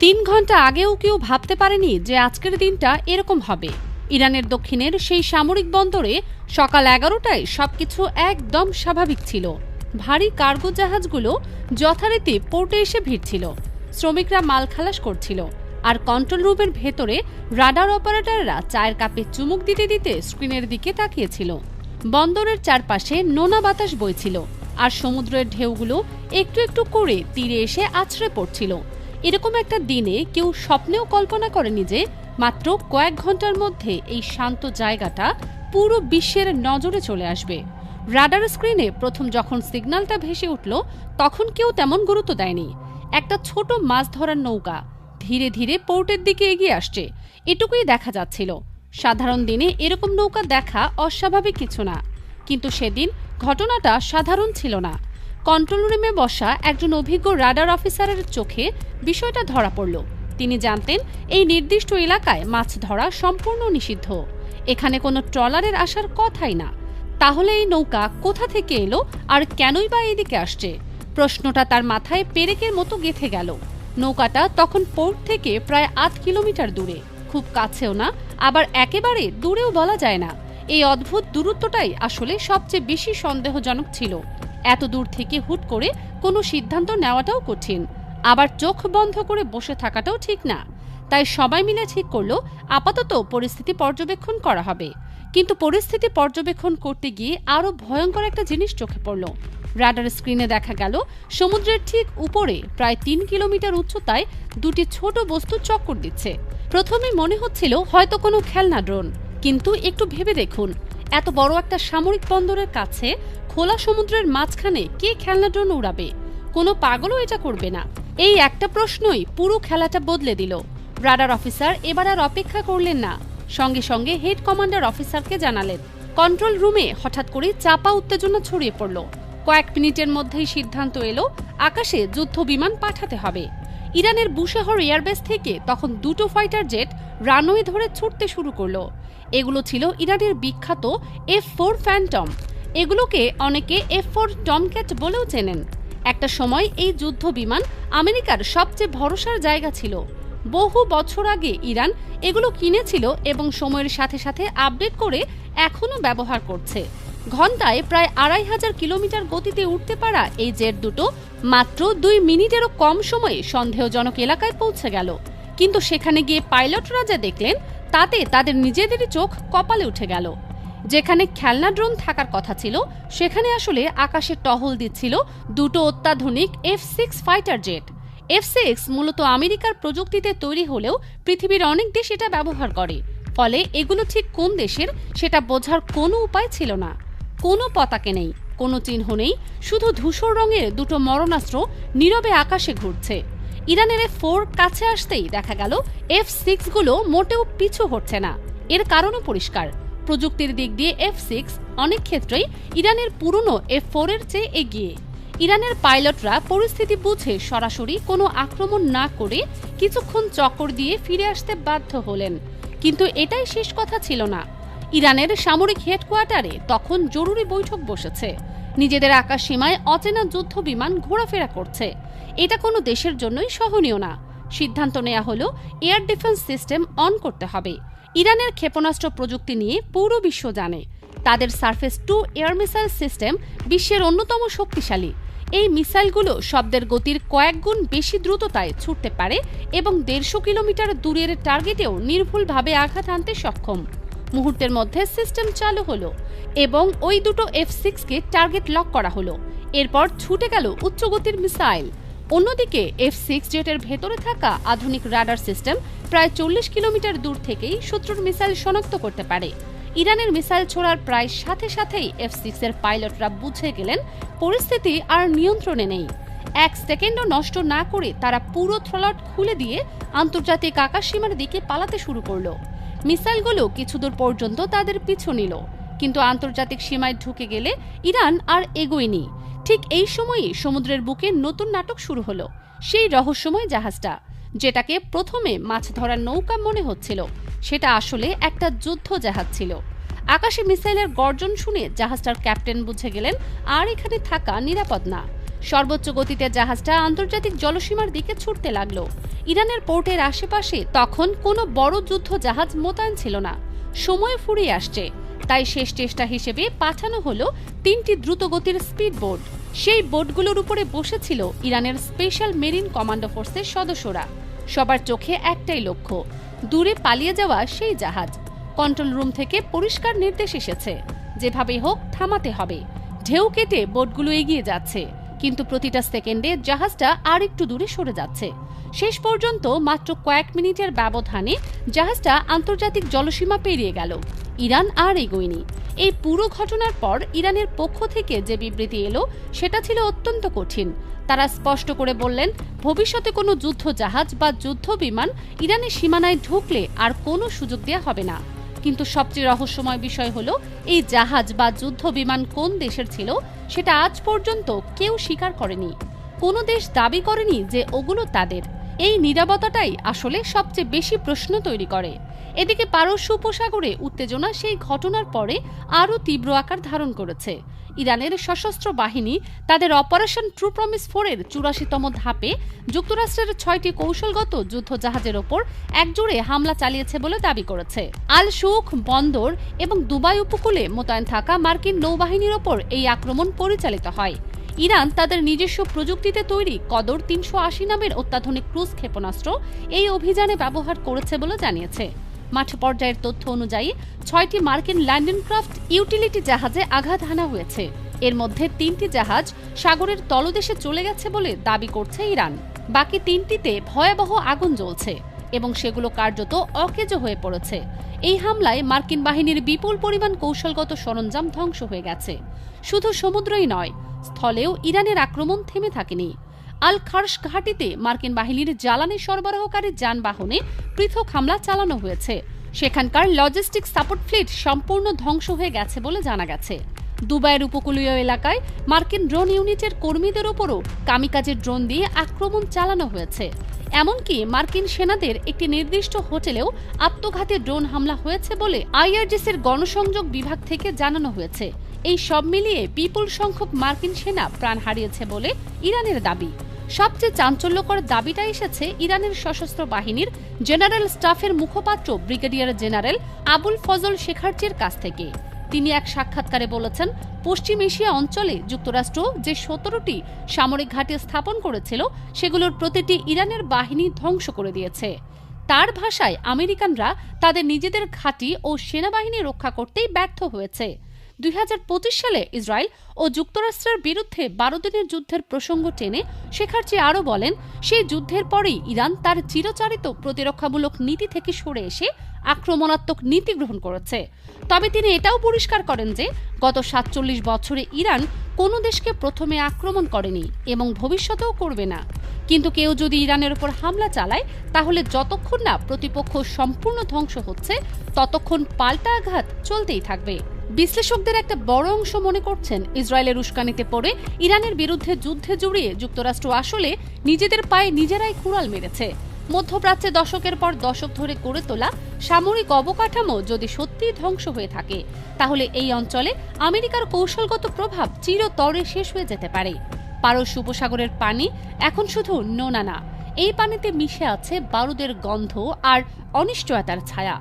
3 ঘন্টা আগেও কেউ ভাবতে পারেনি যে আজকের দিনটা এরকম হবে। ইরানের দক্ষিণের সেই সামরিক বন্দরে সকাল 11টায় সবকিছু একদম স্বাভাবিক ছিল। ভারী কার্গো জাহাজগুলো যথারীতি পোর্টে এসে ভিড়ছিল, শ্রমিকরা মাল খালাস করছিল, আর কন্ট্রোল রুমের ভেতরে রাডার অপারেটররা চায়ের কাপে চুমুক দিতে দিতে স্ক্রিনের দিকে তাকিয়েছিল। বন্দরের চারপাশে নোনা বাতাস বইছিল, আর সমুদ্রের ঢেউগুলো একটু একটু করে তীরে এসে আছড়ে পড়ছিল। এরকম একটা দিনে কেউ স্বপ্নেও কল্পনা করেনি যে মাত্র কয়েক ঘন্টার মধ্যে এই শান্ত জায়গাটা পুরো বিশ্বের নজরে চলে আসবে। রাডার স্ক্রিনে প্রথম যখন সিগন্যালটা ভেসে উঠল তখন কেউ তেমন গুরুত্ব দেয়নি। একটা ছোট মাছ ধরার নৌকা ধীরে ধীরে পোর্টের দিকে এগিয়ে আসছে, এটুকুই দেখা যাচ্ছিল। সাধারণ দিনে এরকম নৌকা দেখা অস্বাভাবিক কিছু না, কিন্তু সেদিন ঘটনাটা সাধারণ ছিল না। কন্ট্রোল রুমে বসা একজন অভিজ্ঞ রাডার অফিসারের চোখে বিষয়টা ধরা পড়ল। তিনি জানতেন এই নির্দিষ্ট এলাকায় মাছ ধরা সম্পূর্ণ নিষিদ্ধ, এখানে কোনো ট্রলারের আসার কথাই না। তাহলে এই নৌকা কোথা থেকে এলো আর কেনই বা এদিকে আসছে? প্রশ্নটা তার মাথায় পেরেকের মতো গেঁথে গেল। নৌকাটা তখন পোর্ট থেকে প্রায় 8 কিলোমিটার দূরে, খুব কাছেও না আবার একেবারে দূরেও বলা যায় না। এই অদ্ভুত দূরত্বটাই আসলে সবচেয়ে বেশি সন্দেহজনক ছিল। এত দূর থেকে হুট করে কোনো সিদ্ধান্ত নেওয়াটাও কঠিন, আবার চোখ বন্ধ করে বসে থাকাটাও ঠিক না। তাই সবাই মিলে ঠিক করলো আপাতত পরিস্থিতি পর্যবেক্ষণ করা হবে। কিন্তু পরিস্থিতি পর্যবেক্ষণ করতে গিয়ে আরো ভয়ঙ্কর একটা জিনিস চোখে পড়ল। রাডার স্ক্রিনে দেখা গেল সমুদ্রের ঠিক উপরে প্রায় 3 কিলোমিটার উচ্চতায় দুটি ছোট বস্তু চক্কর দিচ্ছে। প্রথমে মনে হচ্ছিল হয়তো কোনো খেলনা ড্রোন, কিন্তু একটু ভেবে দেখুন, এত বড় একটা সামরিক বন্দরের কাছে খোলা সমুদ্রের মাঝখানে কে খেলনা ড্রোন উড়াবে? কোনো পাগলও এটা করবে না। এই একটা প্রশ্নই পুরো খেলাটা বদলে দিল। রাডার অফিসার এবার আর অপেক্ষা করলেন না, সঙ্গে সঙ্গে হেড কমান্ডার অফিসারকে জানালেন। কন্ট্রোল রুমে হঠাৎ করে চাপা উত্তেজনা ছড়িয়ে পড়ল। কয়েক মিনিটের মধ্যেই সিদ্ধান্ত এলো আকাশে যুদ্ধ বিমান পাঠাতে হবে। ইরানের বুশেহর এয়ারবেস থেকে তখন দুটো ফাইটার জেট রানওয়ে ধরে ছুটতে শুরু করলো। এগুলো ছিল ইরানের বিখ্যাত F-4 ফ্যান্টম। এগুলোকে অনেকে F-4 টমক্যাট বলেও চেনেন। একটা সময় এই যুদ্ধ বিমান আমেরিকার সবচেয়ে ভরসার জায়গা ছিল। বহু বছর আগে ইরান এগুলো কিনেছিল এবং সময়ের সাথে সাথে আপডেট করে এখনো ব্যবহার করছে। ঘন্টায় প্রায় 2500 কিলোমিটার গতিতে উঠতে পারা এই জেট দুটো মাত্র 2 মিনিটেরও কম সময়ে সন্দেহজনক এলাকায় পৌঁছে গেল। কিন্তু সেখানে গিয়ে পাইলটরা যা দেখলেন তাতে তাদের নিজেদেরই চোখ কপালে উঠে গেল। যেখানে খেলনা ড্রোন থাকার কথা ছিল সেখানে আসলে আকাশে টহল দিচ্ছিল দুটো অত্যাধুনিক F-6 ফাইটার জেট। F-6 মূলত আমেরিকার প্রযুক্তিতে তৈরি হলেও পৃথিবীর অনেক দেশ এটা ব্যবহার করে, ফলে এগুলো ঠিক কোন দেশের সেটা বোঝার কোনো উপায় ছিল না। কোনো পতাকা নেই, কোনো চিহ্ন নেই, শুধু ধূসর রঙের দুটো মরণাস্ত্র নীরবে আকাশে ঘুরছে। ইরানের F-4 কাছে আসতেই দেখা গেল F-6 গুলো মোটেও পিছু হচ্ছে না। এর কারণও পরিষ্কার, প্রযুক্তির দিক দিয়ে F-6 অনেক ক্ষেত্রেই ইরানের পুরনো F-4 এর চেয়ে এগিয়ে। ইরানের পাইলটরা পরিস্থিতি বুঝে সরাসরি কোনো আক্রমণ না করে কিছুক্ষণ চক্কর দিয়ে ফিরে আসতে বাধ্য হলেন। কিন্তু এটাই শেষ কথা ছিল না। ইরানের সামরিক হেডকোয়ার্টারে তখন জরুরি বৈঠক বসেছে। নিজেদের আকাশ সীমায় অচেনা যুদ্ধ বিমান ঘোরাফেরা করছে। এটা কোনো দেশের জন্যই সহনীয় না। সিদ্ধান্ত নেওয়া হলো এয়ার ডিফেন্স সিস্টেম অন করতে হবে। ইরানের ক্ষেপণাস্ত্র প্রযুক্তি নিয়ে পুরো বিশ্ব জানে। তাদের সারফেস 2 এয়ার মিসাইল সিস্টেম বিশ্বের অন্যতম শক্তিশালী। এই মিসাইলগুলো শব্দের গতির কয়েক গুণ বেশি দ্রুততায় ছুটতে পারে এবং 150 কিলোমিটার দূরের টার্গেটেও নির্ভুলভাবে আঘাত আনতে সক্ষম। মুহূর্তের মধ্যে সিস্টেম চালু হলো এবং ওই দুটো F-6 কে টার্গেট লক করা হলো। এরপর ছুটে গেল উচ্চগতির মিসাইল। অন্যদিকে F-6 জেটের ভেতরে থাকা আধুনিক রাডার সিস্টেম প্রায় 40 কিলোমিটার দূর থেকেই শত্রুর মিসাইল শনাক্ত করতে পারে। ইরানের মিসাইল ছোড়ার প্রায় সাথে সাথেই F-6 এর পাইলটরা বুঝে গেলেন পরিস্থিতি আর নিয়ন্ত্রণে নেই। 1 সেকেন্ডও নষ্ট না করে তারা পুরো থ্রটল খুলে দিয়ে আন্তর্জাতিক আকাশসীমার দিকে পালাতে শুরু করলো। মিসাইলগুলো কিছুদূর পর্যন্ত তাদের পিছু নিল, কিন্তু আন্তর্জাতিক সীমায় ঢুকে গেলে ইরান আর এগোয়নি। ঠিক এই সময়ই সমুদ্রের বুকে নতুন নাটক শুরু হলো। সেই রহস্যময় জাহাজটা, যেটাকে প্রথমে মাছ ধরার নৌকা মনে হচ্ছিল, সেটা আসলে একটা যুদ্ধ জাহাজ ছিল। আকাশে মিসাইলের গর্জন শুনে জাহাজটার ক্যাপ্টেন বুঝে গেলেন আর এখানে থাকা নিরাপদ না। সর্বোচ্চ গতিতে জাহাজটা আন্তর্জাতিক জলসীমার দিকে ছুটতে লাগলো। ইরানের পোর্টের আশেপাশে তখন কোনো বড় যুদ্ধ জাহাজ মোতায়েন ছিল না। সময় ফুরিয়ে আসছে, তাই শেষ চেষ্টা হিসেবে পাঠানো হলো 3টি দ্রুতগতির স্পিড বোট। সেই বোটগুলোর উপরে বসেছিল ইরানের স্পেশাল মেরিন কমান্ডো ফোর্সের সদস্যরা। সবার চোখে একটাই লক্ষ্য, দূরে পালিয়ে যাওয়া সেই জাহাজ। কন্ট্রোল রুম থেকে পরিষ্কার নির্দেশ এসেছে, যেভাবে হোক থামাতে হবে। ঢেউ কেটে বোটগুলো এগিয়ে যাচ্ছে, কিন্তু প্রতিটা সেকেন্ডে জাহাজটা আর একটু দূরে সরে যাচ্ছে। শেষ পর্যন্ত মাত্র কয়েক মিনিটের ব্যবধানে জাহাজটা আন্তর্জাতিক জলসীমা পেরিয়ে গেল। ইরান আর এগোয়নি। এই পুরো ঘটনার পর ইরানের পক্ষ থেকে যে বিবৃতি এলো সেটা ছিল অত্যন্ত কঠিন। তারা স্পষ্ট করে বললেন, ভবিষ্যতে কোনো যুদ্ধ জাহাজ বা যুদ্ধ বিমান ইরানের সীমানায় ঢুকলে আর কোনো সুযোগ দেওয়া হবে না। কিন্তু সবচেয়ে রহস্যময় বিষয় হলো, এই জাহাজ বা যুদ্ধ বিমান কোন দেশের ছিল সেটা আজ পর্যন্ত কেউ স্বীকার করেনি। কোনো দেশ দাবি করেনি যে ওগুলো তাদের। এই নীরবতাটাই আসলে সবচেয়ে বেশি প্রশ্ন তৈরি করে। এদিকে পারস্য উপসাগরে উত্তেজনা সেই ঘটনার পরে আরও তীব্র আকার ধারণ করেছে। ইরানের সশস্ত্র বাহিনী তাদের অপারেশন ট্রু প্রমিস 4-এর 84তম ধাপে যুক্তরাষ্ট্রের 6টি কৌশলগত যুদ্ধ জাহাজের ওপর একজোড়ে হামলা চালিয়েছে বলে দাবি করেছে। আল শুখ বন্দর এবং দুবাই উপকূলে মোতায়েন থাকা মার্কিন নৌবাহিনীর ওপর এই আক্রমণ পরিচালিত হয়। ইরান তাদের নিজস্ব প্রযুক্তিতে তৈরি কদর 380 নামের অত্যাধুনিক ক্রুজ ক্ষেপণাস্ত্র এই অভিযানে ব্যবহার করেছে বলে জানিয়েছে। মাঠ পর্যায়ের তথ্য অনুযায়ী 6টি মার্কিন ল্যান্ডেনক্রাফট ইউটিলিটি জাহাজে আঘাত হানা হয়েছে। এর মধ্যে 3টি জাহাজ সাগরের তলদেশে চলে গেছে বলে দাবি করছে ইরান। বাকি 3টিতে ভয়াবহ আগুন জ্বলছে এবং সেগুলো কার্যত অকেজো হয়ে পড়েছে। এই হামলায় মার্কিন বাহিনীর বিপুল পরিমাণ কৌশলগত সরঞ্জাম ধ্বংস হয়ে গেছে। শুধু সমুদ্রই নয়, স্থলেও ইরানের আক্রমণ থেমে থাকেনি। আল খার্শ ঘাঁটিতে মার্কিন বাহিনীর জ্বালানি সরবরাহকারী যানবাহনে পৃথক হামলা চালানো হয়েছে। সেখানকার লজিস্টিক সাপোর্ট ফ্লিট সম্পূর্ণ ধ্বংস হয়ে গেছে বলে জানা গেছে। দুবাইয়ের উপকূলীয় এলাকায় মার্কিন ড্রোন ইউনিটের কর্মীদের ওপরও কামিকাজের ড্রোন দিয়ে আক্রমণ চালানো হয়েছে। এমনকি মার্কিন সেনাদের একটি নির্দিষ্ট হোটেলেও আত্মঘাতী ড্রোন হামলা হয়েছে বলে আইআরজিসির গণসংযোগ বিভাগ থেকে জানানো হয়েছে। এই সব মিলিয়ে বিপুল সংখ্যক মার্কিন সেনা প্রাণ হারিয়েছে বলে ইরানের দাবি। সবচেয়ে চাঞ্চল্যকর দাবিটা এসেছে ইরানের সশস্ত্র বাহিনীর জেনারেল স্টাফের মুখপাত্র ব্রিগেডিয়ার জেনারেল আবুল ফজল শেখারচির কাছ থেকে। তিনি এক সাক্ষাৎকারে বলেছেন, পশ্চিম এশিয়া অঞ্চলে যুক্তরাষ্ট্র যে 17টি সামরিক ঘাঁটি স্থাপন করেছিল সেগুলোর প্রতিটি ইরানের বাহিনী ধ্বংস করে দিয়েছে। তার ভাষায়, আমেরিকানরা তাদের নিজেদের ঘাঁটি ও সেনাবাহিনী রক্ষা করতেই ব্যর্থ হয়েছে। 2025 সালে ইসরায়েল ও যুক্তরাষ্ট্রের বিরুদ্ধে 12 দিনের যুদ্ধের প্রসঙ্গ টেনে শেখারচি আরও বলেন, সেই যুদ্ধের পরেই ইরান তার চিরচারিত প্রতিরক্ষামূলক নীতি থেকে সরে এসে আক্রমণাত্মক নীতি গ্রহণ করেছে। তবে তিনি এটাও পরিষ্কার করেন যে গত 47 বছরে ইরান কোনো দেশকে প্রথমে আক্রমণ করেনি এবং ভবিষ্যতেও করবে না। কিন্তু কেউ যদি ইরানের উপর হামলা চালায়, তাহলে যতক্ষণ না প্রতিপক্ষ সম্পূর্ণ ধ্বংস হচ্ছে ততক্ষণ পাল্টা আঘাত চলতেই থাকবে। বিশ্লেষকদের একটা বড় অংশ মনে করছেন, ইসরায়েলের উস্কানিতে পড়ে ইরানের বিরুদ্ধে যুদ্ধে জড়িয়ে যুক্তরাষ্ট্র আসলে নিজেদের পায়ে নিজেরাই কুড়াল মেরেছে। মধ্যপ্রাচ্যে দশকের পর দশক ধরে গড়ে তোলা সামরিক অবকাঠামো যদি সত্যিই ধ্বংস হয়ে থাকে, তাহলে এই অঞ্চলে আমেরিকার কৌশলগত প্রভাব চিরতরে শেষ হয়ে যেতে পারে। পারস্য উপসাগরের পানি এখন শুধু নোনা না, এই পানিতে মিশে আছে বারুদের গন্ধ আর অনিশ্চয়তার ছায়া।